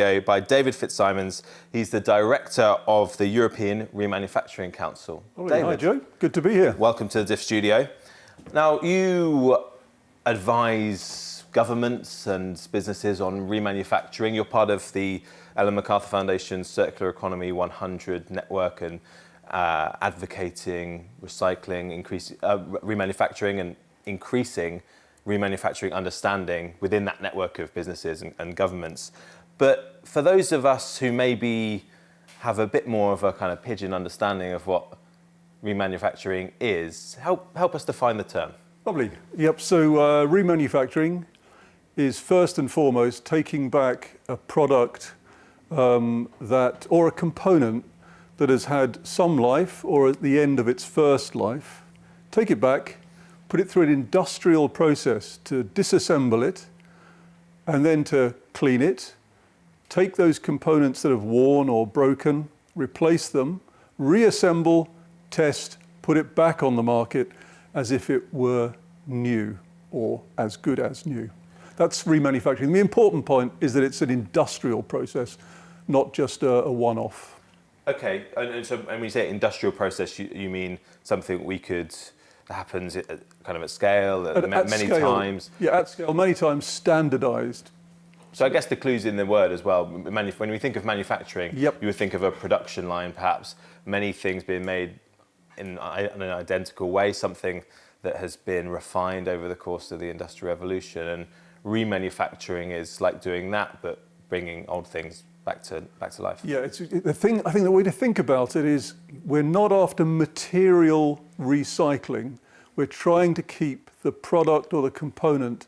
by David Fitzsimons. He's the director of the European Remanufacturing Council. David, hi Joe, good to be here. Welcome to the DIF studio. Now, you advise governments and businesses on remanufacturing. You're part of the Ellen MacArthur Foundation's Circular Economy 100 network and advocating recycling, remanufacturing and increasing remanufacturing understanding within that network of businesses and governments. But for those of us who maybe have a bit more of a kind of pigeon understanding of what remanufacturing is, help us define the term. Lovely. Yep, so remanufacturing is first and foremost taking back a product or a component that has had some life or at the end of its first life, take it back, put it through an industrial process to disassemble it, and then to clean it, take those components that have worn or broken, replace them, reassemble, test, put it back on the market as if it were new or as good as new. That's remanufacturing. The important point is that it's an industrial process, not just a one-off. Okay, and so when you say industrial process, you mean something that happens kind of at scale, many scale, times? Yeah, at scale, many times standardized. So I guess the clue's in the word as well. When we think of manufacturing, yep, you would think of a production line, perhaps many things being made in an identical way, something that has been refined over the course of the Industrial Revolution. And remanufacturing is like doing that, but bringing old things back to life. Yeah, I think the way to think about it is we're not after material recycling. We're trying to keep the product or the component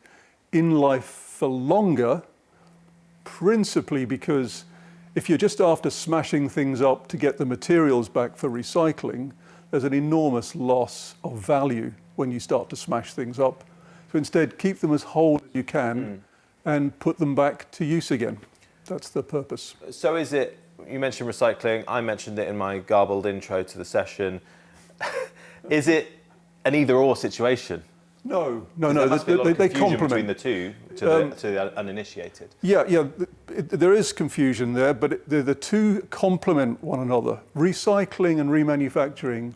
in life for longer, principally because if you're just after smashing things up to get the materials back for recycling, there's an enormous loss of value when you start to smash things up. So instead, keep them as whole as you can and put them back to use again. That's the purpose. So is it, you mentioned recycling, I mentioned it in my garbled intro to the session. Is it an either-or situation? No. They complement between the two to the uninitiated. Yeah. There is confusion there, but the two complement one another. Recycling and remanufacturing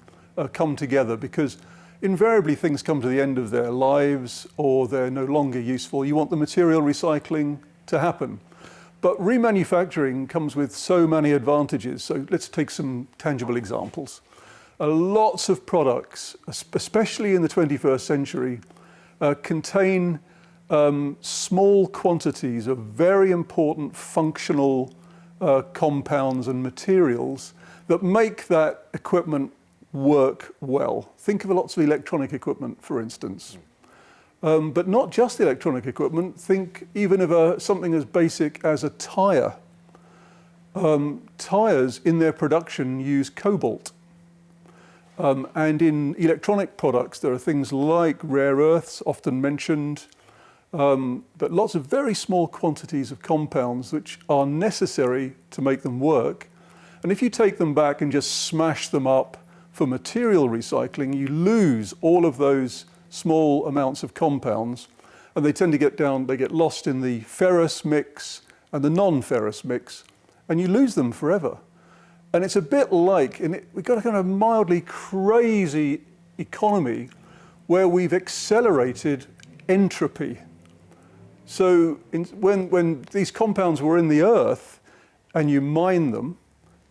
come together because invariably things come to the end of their lives or they're no longer useful. You want the material recycling to happen. But remanufacturing comes with so many advantages. So let's take some tangible examples. Lots of products, especially in the 21st century, contain small quantities of very important functional compounds and materials that make that equipment work well. Think of lots of electronic equipment, for instance. But not just electronic equipment. Think even of something as basic as a tire. Tires in their production use cobalt. And in electronic products, there are things like rare earths, often mentioned, but lots of very small quantities of compounds which are necessary to make them work. And if you take them back and just smash them up for material recycling, you lose all of those small amounts of compounds, and they tend to get lost in the ferrous mix and the non-ferrous mix, and you lose them forever. And it's a bit like, we've got a kind of mildly crazy economy where we've accelerated entropy. So when these compounds were in the earth and you mine them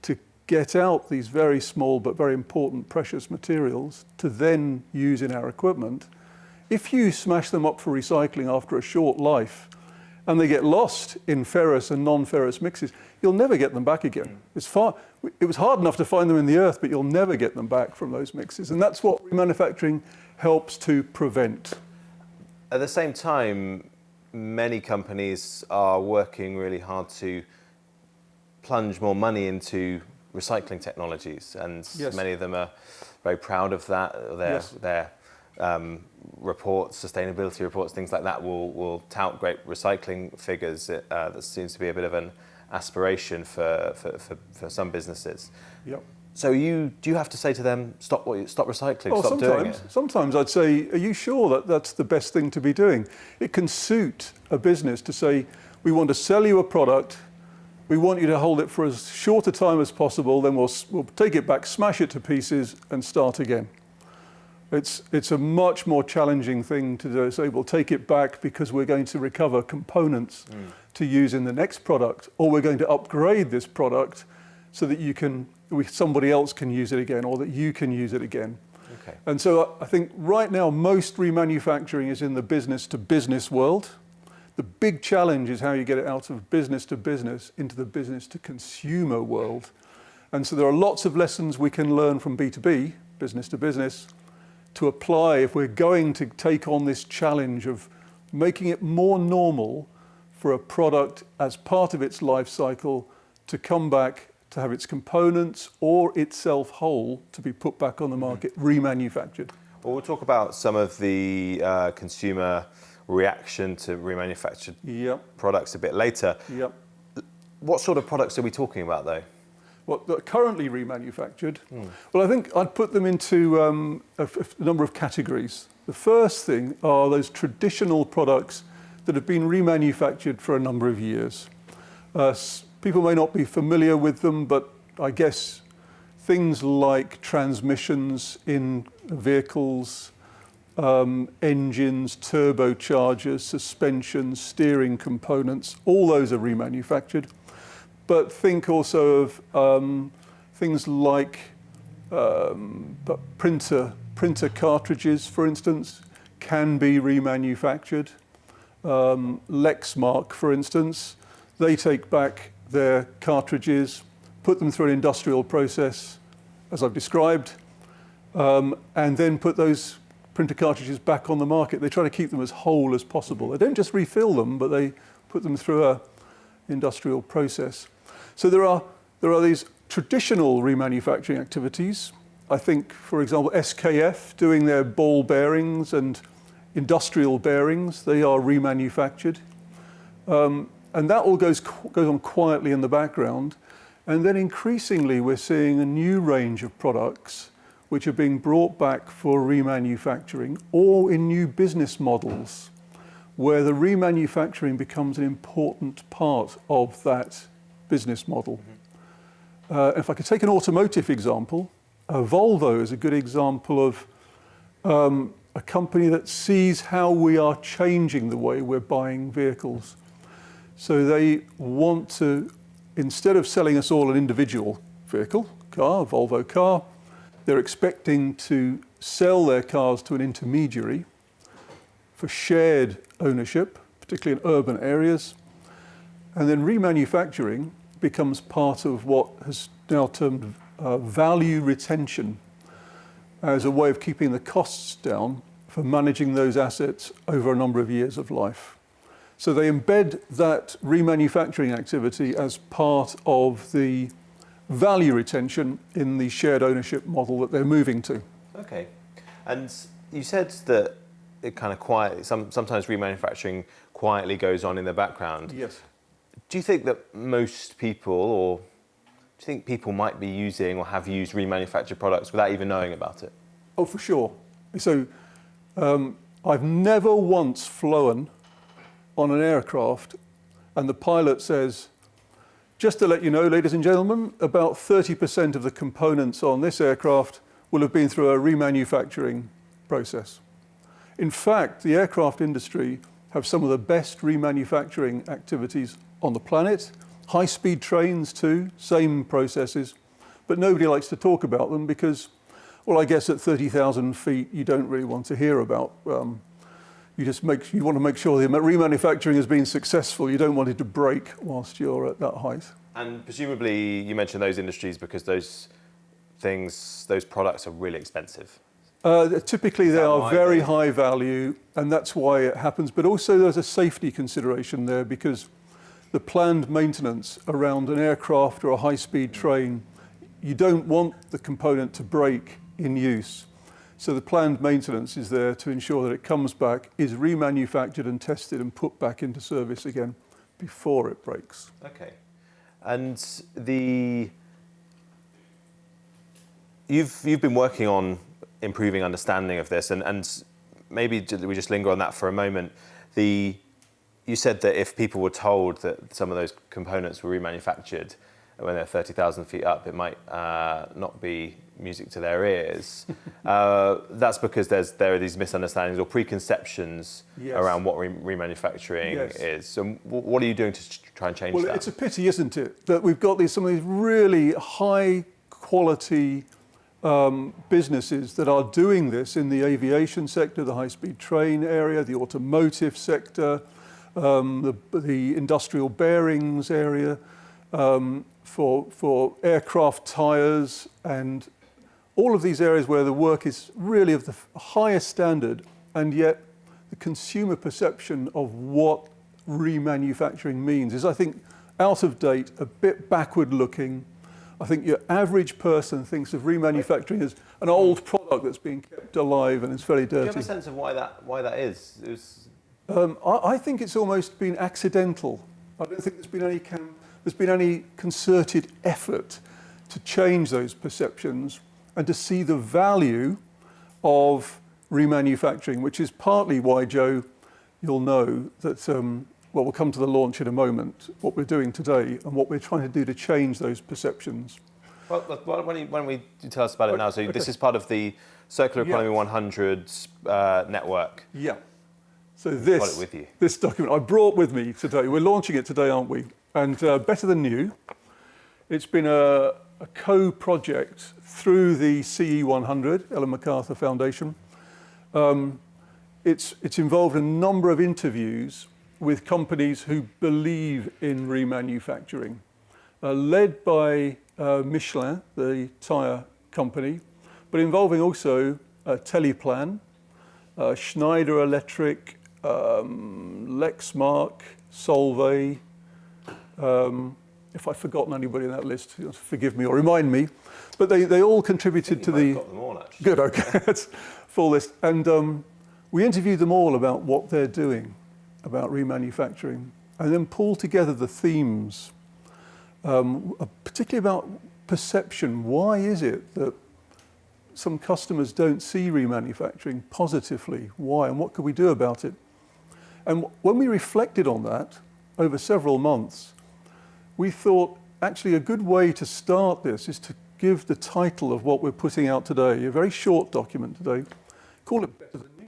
to get out these very small but very important precious materials to then use in our equipment, if you smash them up for recycling after a short life and they get lost in ferrous and non-ferrous mixes, you'll never get them back again. It was hard enough to find them in the earth, but you'll never get them back from those mixes. And that's what remanufacturing helps to prevent. At the same time, many companies are working really hard to plunge more money into recycling technologies, and yes, many of them are very proud of that. Their reports, sustainability reports, things like that will tout great recycling figures. That seems to be a bit of an aspiration for some businesses. Yep. So do you have to say to them, stop recycling, stop doing it? Sometimes I'd say, are you sure that that's the best thing to be doing? It can suit a business to say, we want to sell you a product we want you to hold it for as short a time as possible, then we'll take it back, smash it to pieces, and start again. It's a much more challenging thing to do. So we'll take it back because we're going to recover components to use in the next product, or we're going to upgrade this product so that somebody else can use it again, or that you can use it again. Okay. And so I think right now most remanufacturing is in the business to business world. The big challenge is how you get it out of business to business into the business to consumer world. And so there are lots of lessons we can learn from B2B, business to business, to apply if we're going to take on this challenge of making it more normal for a product as part of its life cycle to come back to have its components or itself whole to be put back on the market, remanufactured. Well, we'll talk about some of the consumer reaction to remanufactured products a bit later. Yep. What sort of products are we talking about, though? Well, they're currently remanufactured. Well, I think I'd put them into a number of categories. The first thing are those traditional products that have been remanufactured for a number of years. People may not be familiar with them, but I guess things like transmissions in vehicles, engines, turbochargers, suspensions, steering components, all those are remanufactured. But think also of things like printer cartridges, for instance, can be remanufactured. Lexmark, for instance, they take back their cartridges, put them through an industrial process, as I've described, and then put those printer cartridges back on the market. They try to keep them as whole as possible. They don't just refill them, but they put them through an industrial process. So there are these traditional remanufacturing activities. I think, for example, SKF doing their ball bearings and industrial bearings, they are remanufactured. And that all goes on quietly in the background. And then increasingly, we're seeing a new range of products which are being brought back for remanufacturing or in new business models where the remanufacturing becomes an important part of that business model. If I could take an automotive example, Volvo is a good example of a company that sees how we are changing the way we're buying vehicles. So they want to, instead of selling us all an individual vehicle, car, a Volvo car, they're expecting to sell their cars to an intermediary for shared ownership, particularly in urban areas. And then remanufacturing becomes part of what has now termed value retention as a way of keeping the costs down for managing those assets over a number of years of life. So they embed that remanufacturing activity as part of the value retention in the shared ownership model that they're moving to. Okay. And you said that it kind of sometimes remanufacturing quietly goes on in the background. Yes. Do you think that most people, or do you think people might be using or have used remanufactured products without even knowing about it? Oh, for sure. So I've never once flown on an aircraft and the pilot says, just to let you know, ladies and gentlemen, about 30% of the components on this aircraft will have been through a remanufacturing process. In fact, the aircraft industry have some of the best remanufacturing activities on the planet. High-speed trains too, same processes, but nobody likes to talk about them because, well, I guess at 30,000 feet, you don't really want to hear about. You want to make sure the remanufacturing has been successful. You don't want it to break whilst you're at that height. And presumably, you mentioned those industries because those products are really expensive. Typically, they are very high value, and that's why it happens. But also, there's a safety consideration there because the planned maintenance around an aircraft or a high-speed train, you don't want the component to break in use. So the planned maintenance is there to ensure that it comes back, is remanufactured and tested and put back into service again before it breaks. Okay. And you've been working on improving understanding of this, and maybe we just linger on that for a moment. you said that if people were told that some of those components were remanufactured when they're 30,000 feet up, it might not be music to their ears. That's because there are these misunderstandings or preconceptions around what remanufacturing is. So what are you doing to try and change that? Well, it's a pity, isn't it, that we've got some of these really high quality businesses that are doing this in the aviation sector, the high-speed train area, the automotive sector, the industrial bearings area, for aircraft tyres, and all of these areas where the work is really of the highest standard, and yet the consumer perception of what remanufacturing means is, I think, out of date, a bit backward looking. I think your average person thinks of remanufacturing as an old product that's being kept alive and it's very dirty. Do you have a sense of why that is? I think it's almost been accidental. I don't think there's been any concerted effort to change those perceptions and to see the value of remanufacturing, which is partly why, Joe, you'll know that, we'll come to the launch in a moment, what we're doing today and what we're trying to do to change those perceptions. Well, why don't we tell us about it now? So this is part of the Circular Economy 100 network. Yeah. So got it with you. This document I brought with me today. We're launching it today, aren't we? And Better Than New. It's been a co-project through the CE100, Ellen MacArthur Foundation. It's involved a number of interviews with companies who believe in remanufacturing, led by Michelin, the tyre company, but involving also Teleplan, Schneider Electric, Lexmark, Solvay. If I've forgotten anybody in that list, forgive me or remind me. But they all contributed to the... got them all, actually. Good, okay. That's full list. And we interviewed them all about what they're doing about remanufacturing, and then pull together the themes, particularly about perception. Why is it that some customers don't see remanufacturing positively? Why, and what could we do about it? And when we reflected on that over several months, we thought actually a good way to start this is to give the title of what we're putting out today, a very short document today, call it Better Than New.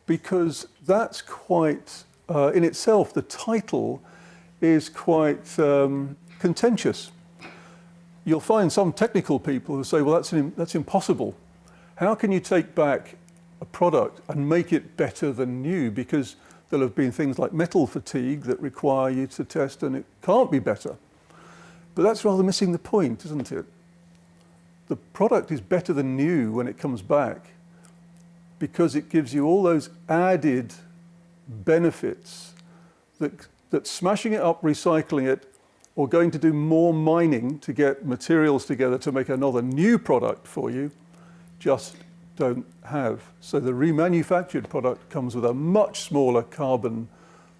Because that's quite, in itself, the title is quite contentious. You'll find some technical people who say, well, that's impossible. How can you take back a product and make it better than new? Because there'll have been things like metal fatigue that require you to test, and it can't be better. But that's rather missing the point, isn't it? The product is better than new when it comes back because it gives you all those added benefits that smashing it up, recycling it, or going to do more mining to get materials together to make another new product for you just don't have. So the remanufactured product comes with a much smaller carbon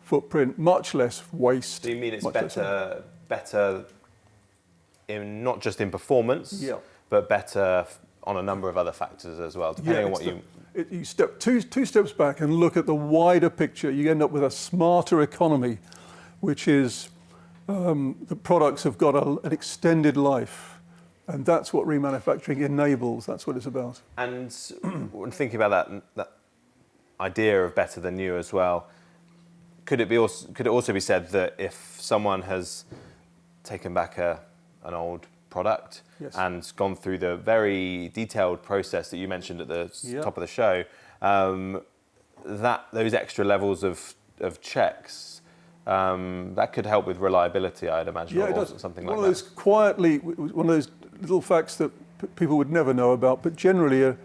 footprint, much less waste. So you mean it's better in not just in performance, but better on a number of other factors as well, depending on what you step two steps back and look at the wider picture. You end up with a smarter economy, which is the products have got an extended life. And that's what remanufacturing enables. That's what it's about. And when thinking about that idea of better than new as well, could it also be said that if someone has taken back an old product and gone through the very detailed process that you mentioned at the top of the show, that those extra levels of checks, that could help with reliability, I'd imagine, or something like that. One of those little facts that people would never know about, but generally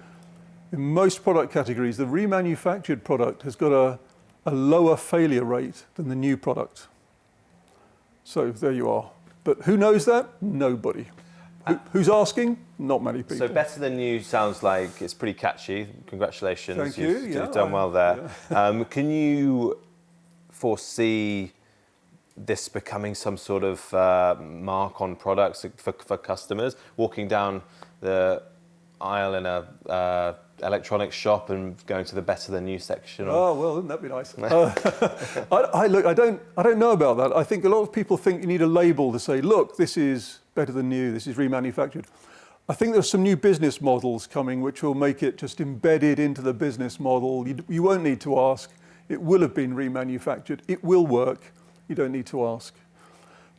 in most product categories, the remanufactured product has got a lower failure rate than the new product. So there you are. But who knows that? Nobody. Who's asking? Not many people. So better than new sounds like it's pretty catchy. Congratulations. Thank you. You've done well there. Yeah. Can you foresee this becoming some sort of mark on products for customers, walking down the aisle in a electronics shop and going to the better than new section? Oh, well, wouldn't that be nice? I don't know about that. I think a lot of people think you need a label to say, look, this is better than new, this is remanufactured. I think there's some new business models coming which will make it just embedded into the business model. You won't need to ask. It will have been remanufactured. It will work. You don't need to ask.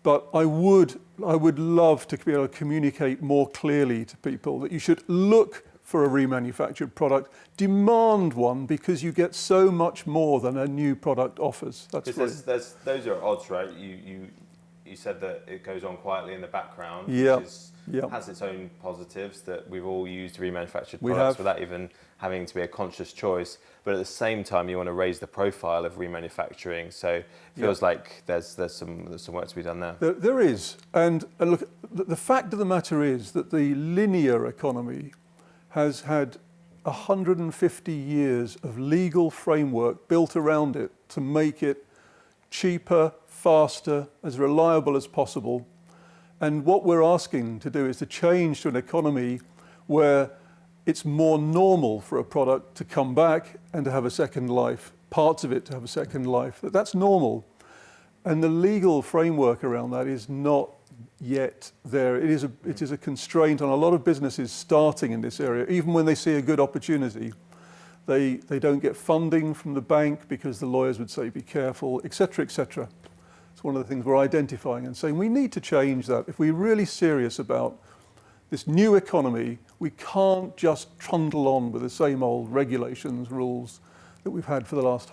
But I would love to be able to communicate more clearly to people that you should look for a remanufactured product, demand one, because you get so much more than a new product offers. That's those are odds, right? You said that it goes on quietly in the background, which has its own positives, that we've all used remanufactured products without even having to be a conscious choice. But at the same time, you want to raise the profile of remanufacturing. So it feels like there's some work to be done there. There is. And look, the fact of the matter is that the linear economy has had 150 years of legal framework built around it to make it cheaper, faster, as reliable as possible. And what we're asking to do is to change to an economy where it's more normal for a product to come back and to have a second life, parts of it to have a second life. That's normal. And the legal framework around that is not yet there. It is a constraint on a lot of businesses starting in this area. Even when they see a good opportunity, they don't get funding from the bank because the lawyers would say, be careful, et cetera, et cetera. It's one of the things we're identifying and saying we need to change that. If we're really serious about this new economy, we can't just trundle on with the same old regulations, rules that we've had for the last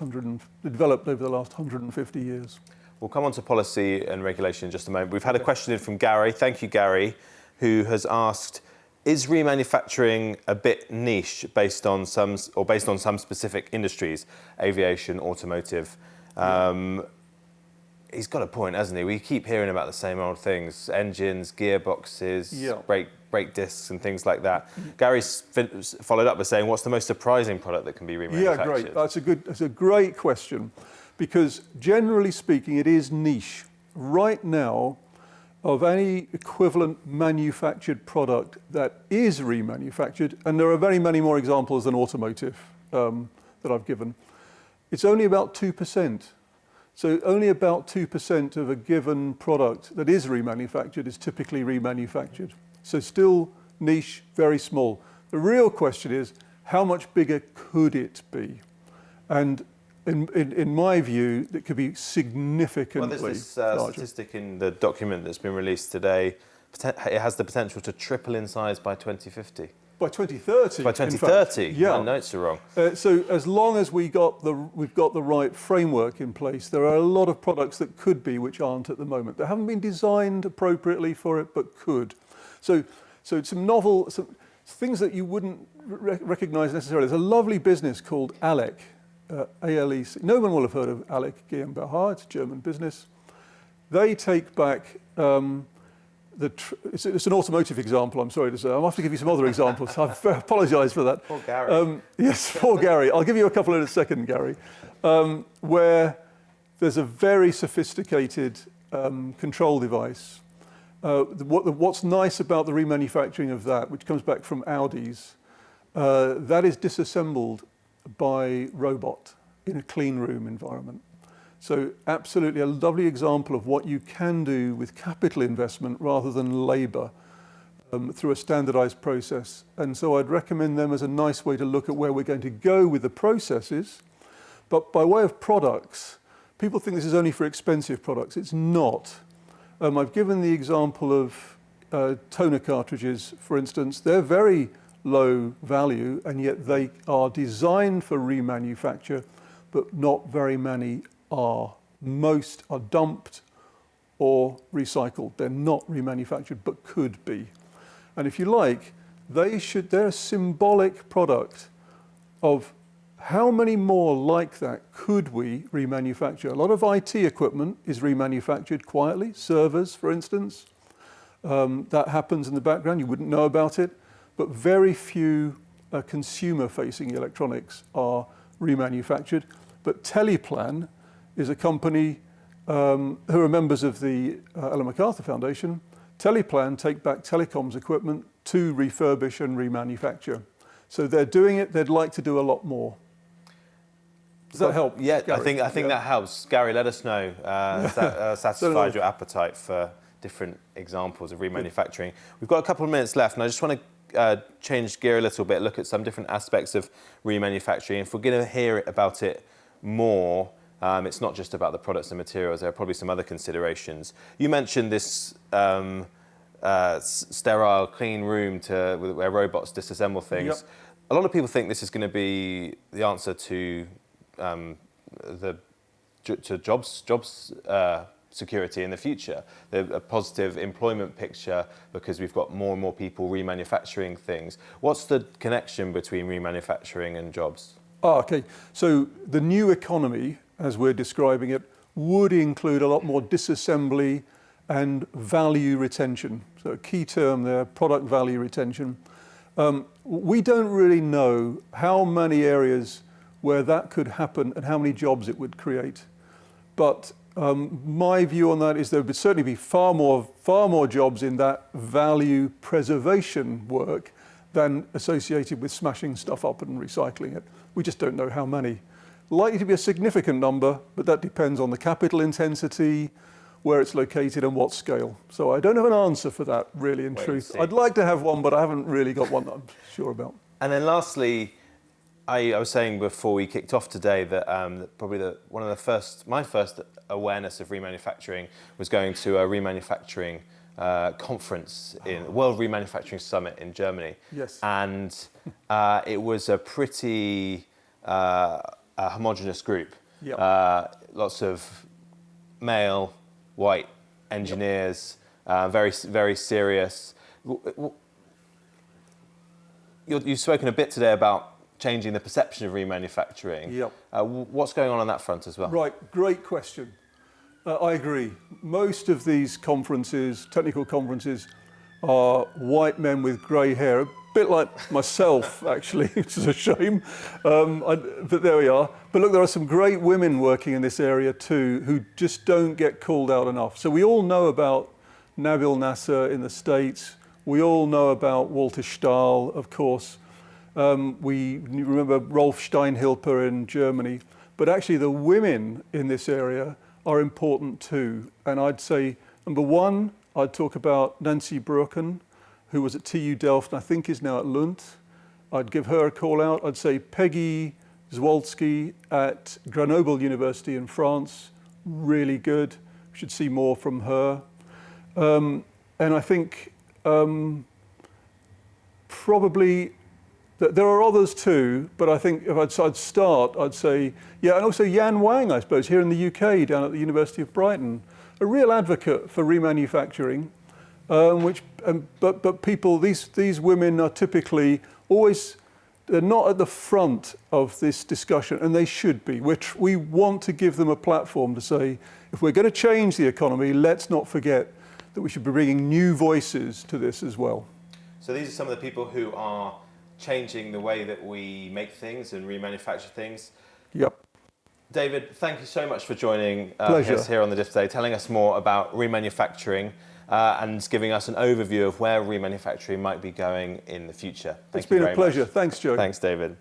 developed over the last 150 years. We'll come on to policy and regulation in just a moment. We've had a question in from Gary. Thank you, Gary, who has asked, is remanufacturing a bit niche based on some specific industries, aviation, automotive? He's got a point, hasn't he? We keep hearing about the same old things, engines, gearboxes, brake discs and things like that. Gary's followed up by saying, what's the most surprising product that can be remanufactured? Yeah, great. That's a great question, because generally speaking, it is niche. Right now, of any equivalent manufactured product that is remanufactured, and there are very many more examples than automotive that I've given, it's only about 2%. So only about 2% of a given product that is remanufactured is typically remanufactured. So still niche, very small. The real question is, how much bigger could it be? And in my view, it could be significantly larger. Well, there's this statistic in the document that's been released today. It has the potential to triple in size by 2050. By 2030. By 2030. Yeah. My notes are wrong. So as long as we've got the right framework in place, there are a lot of products that could be which aren't at the moment. They haven't been designed appropriately for it, but could. So some things that you wouldn't recognise necessarily. There's a lovely business called ALEC, A-L-E-C. No one will have heard of ALEC GmbH. It's a German business. They take back. It's an automotive example, I'm sorry to say. I'll have to give you some other examples. I apologise for that. Poor Gary. Yes, poor Gary. I'll give you a couple in a second, Gary. Where there's a very sophisticated control device. What's nice about the remanufacturing of that, which comes back from Audi's, that is disassembled by robot in a clean room environment. So absolutely a lovely example of what you can do with capital investment rather than labour through a standardised process. And so I'd recommend them as a nice way to look at where we're going to go with the processes. But by way of products, people think this is only for expensive products. It's not. I've given the example of toner cartridges, for instance. They're very low value, and yet they are designed for remanufacture, but not very many are. Most are dumped or recycled. They're not remanufactured, but could be. And if you like, they're a symbolic product of how many more like that could we remanufacture. A lot of IT equipment is remanufactured quietly, servers, for instance. That happens in the background, you wouldn't know about it, but very few consumer-facing electronics are remanufactured. But Teleplan is a company who are members of the Ellen MacArthur Foundation. Teleplan take back telecoms equipment to refurbish and remanufacture. So they're doing it. They'd like to do a lot more. Does that help? Yeah, Gary? I think that helps. Gary, let us know if that satisfies your appetite for different examples of remanufacturing. We've got a couple of minutes left, and I just want to change gear a little bit, look at some different aspects of remanufacturing. If we're going to hear about it more, it's not just about the products and materials. There are probably some other considerations. You mentioned this sterile, clean room where robots disassemble things. Yep. A lot of people think this is going to be the answer to jobs security in the future, a positive employment picture because we've got more and more people remanufacturing things. What's the connection between remanufacturing and jobs? Okay. So the new economy, as we're describing it, would include a lot more disassembly and value retention. So a key term there, product value retention. We don't really know how many areas where that could happen and how many jobs it would create. But my view on that is there would certainly be far more jobs in that value preservation work than associated with smashing stuff up and recycling it. We just don't know how many. Likely to be a significant number, but that depends on the capital intensity, where it's located and what scale. So I don't have an answer for that, really, in truth. I'd like to have one, but I haven't really got one that I'm sure about. And then lastly, I was saying before we kicked off today that probably my first awareness of remanufacturing was going to a remanufacturing conference in World Remanufacturing Summit in Germany. Yes. And it was a pretty homogenous group. Yep. Lots of male, white engineers, very, very serious. You've spoken a bit today about changing the perception of remanufacturing. Yep. What's going on that front as well? Right, great question. I agree. Most of these conferences, technical conferences, are white men with grey hair, a bit like myself, actually, which is a shame. But there we are. But look, there are some great women working in this area too, who just don't get called out enough. So we all know about Nabil Nasser in the States. We all know about Walter Stahl, of course. We remember Rolf Steinhilper in Germany. But actually, the women in this area are important too. And I'd say, number one, I'd talk about Nancy Brücken, who was at TU Delft and I think is now at Lund. I'd give her a call out. I'd say Peggy Zwolski at Grenoble University in France, really good. We should see more from her. And I think probably there are others too, but I think if I'd start, I'd say, yeah, and also Yan Wang, I suppose, here in the UK, down at the University of Brighton, a real advocate for remanufacturing, but people, these women are typically always, they're not at the front of this discussion, and they should be. We want to give them a platform to say, if we're going to change the economy, let's not forget that we should be bringing new voices to this as well. So these are some of the people who are changing the way that we make things and remanufacture things. Yep. David, thank you so much for joining us here on the Diff today, telling us more about remanufacturing and giving us an overview of where remanufacturing might be going in the future. It's been a pleasure. Thanks, Joe. Thanks, David.